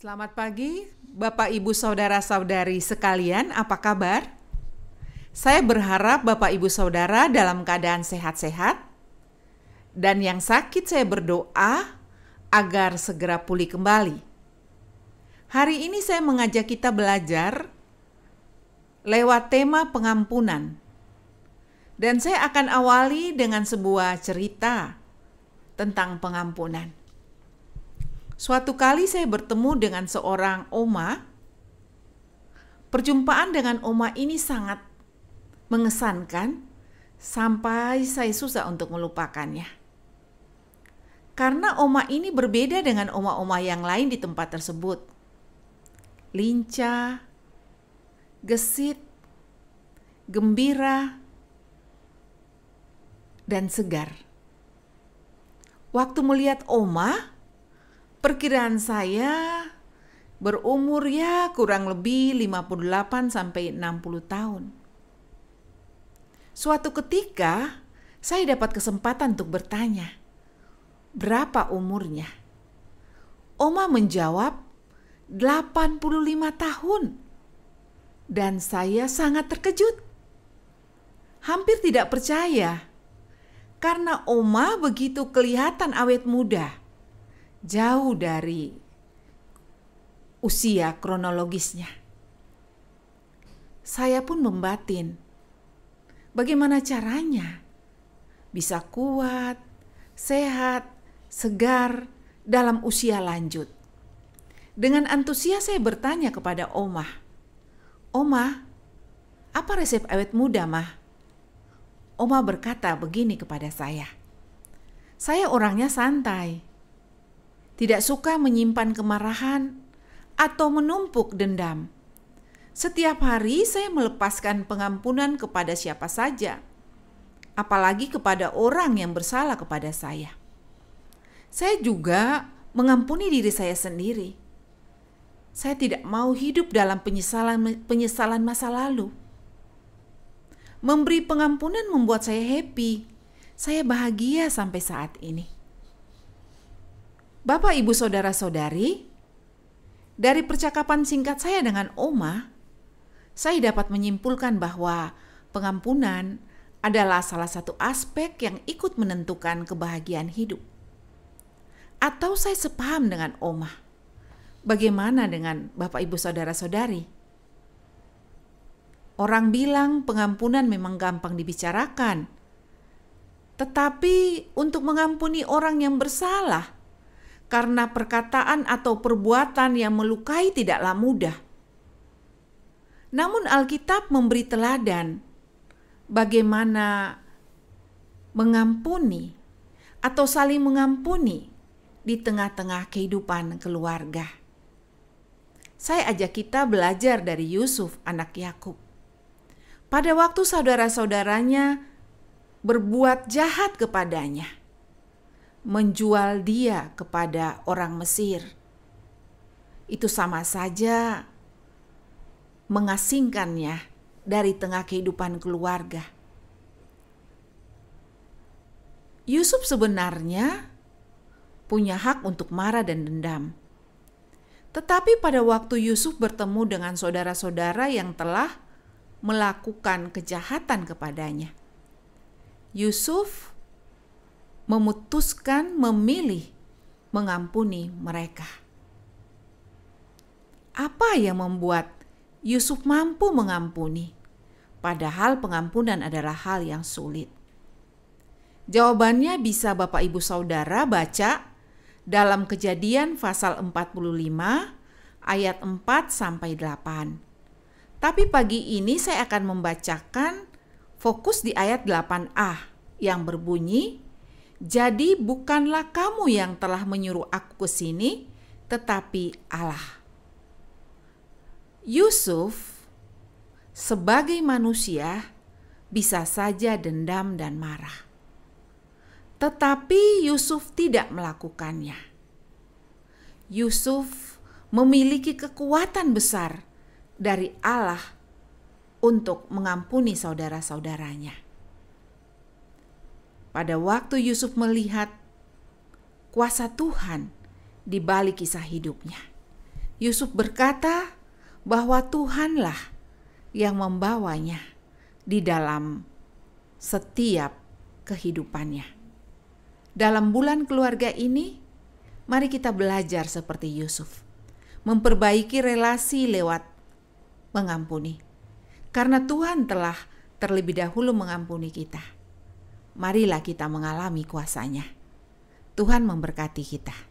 Selamat pagi, Bapak, Ibu, Saudara-saudari sekalian, apa kabar? Saya berharap Bapak, Ibu, Saudara dalam keadaan sehat-sehat, dan yang sakit saya berdoa agar segera pulih kembali. Hari ini saya mengajak kita belajar lewat tema pengampunan, dan saya akan awali dengan sebuah cerita tentang pengampunan. Suatu kali saya bertemu dengan seorang oma. Perjumpaan dengan oma ini sangat mengesankan sampai saya susah untuk melupakannya. Karena oma ini berbeda dengan oma-oma yang lain di tempat tersebut. Lincah, gesit, gembira, dan segar. Waktu melihat oma, perkiraan saya berumur kurang lebih 58 sampai 60 tahun. Suatu ketika saya dapat kesempatan untuk bertanya, berapa umurnya? Oma menjawab 85 tahun. Dan saya sangat terkejut. Hampir tidak percaya. Karena oma begitu kelihatan awet muda. Jauh dari usia kronologisnya. Saya pun membatin, bagaimana caranya bisa kuat, sehat, segar dalam usia lanjut. Dengan antusias saya bertanya kepada Oma, "Oma, apa resep awet muda, Mah?" Oma berkata begini kepada saya orangnya santai. Tidak suka menyimpan kemarahan atau menumpuk dendam. Setiap hari saya melepaskan pengampunan kepada siapa saja, apalagi kepada orang yang bersalah kepada saya. Saya juga mengampuni diri saya sendiri. Saya tidak mau hidup dalam penyesalan masa lalu. Memberi pengampunan membuat saya happy. Saya bahagia sampai saat ini. Bapak, Ibu, Saudara-saudari, dari percakapan singkat saya dengan Oma, saya dapat menyimpulkan bahwa pengampunan adalah salah satu aspek yang ikut menentukan kebahagiaan hidup. Atau saya sepaham dengan Oma. Bagaimana dengan Bapak, Ibu, Saudara-saudari? Orang bilang pengampunan memang gampang dibicarakan. Tetapi untuk mengampuni orang yang bersalah karena perkataan atau perbuatan yang melukai tidaklah mudah. Namun Alkitab memberi teladan bagaimana mengampuni atau saling mengampuni di tengah-tengah kehidupan keluarga. Saya ajak kita belajar dari Yusuf, anak Yakub. Pada waktu saudara-saudaranya berbuat jahat kepadanya, menjual dia kepada orang Mesir, itu sama saja mengasingkannya dari tengah kehidupan keluarga. Yusuf sebenarnya punya hak untuk marah dan dendam. Tetapi pada waktu Yusuf bertemu dengan saudara-saudara yang telah melakukan kejahatan kepadanya, Yusuf memutuskan memilih mengampuni mereka. Apa yang membuat Yusuf mampu mengampuni, padahal pengampunan adalah hal yang sulit? Jawabannya bisa Bapak, Ibu, Saudara baca dalam Kejadian pasal 45 ayat 4 sampai 8. Tapi pagi ini saya akan membacakan fokus di ayat 8a yang berbunyi, "Jadi bukanlah kamu yang telah menyuruh aku ke sini, tetapi Allah." Yusuf sebagai manusia bisa saja dendam dan marah. Tetapi Yusuf tidak melakukannya. Yusuf memiliki kekuatan besar dari Allah untuk mengampuni saudara-saudaranya. Pada waktu Yusuf melihat kuasa Tuhan di balik kisah hidupnya, Yusuf berkata bahwa Tuhanlah yang membawanya di dalam setiap kehidupannya. Dalam bulan keluarga ini, mari kita belajar seperti Yusuf, memperbaiki relasi lewat mengampuni. Karena Tuhan telah terlebih dahulu mengampuni kita. Marilah kita mengalami kuasa-Nya. Tuhan memberkati kita.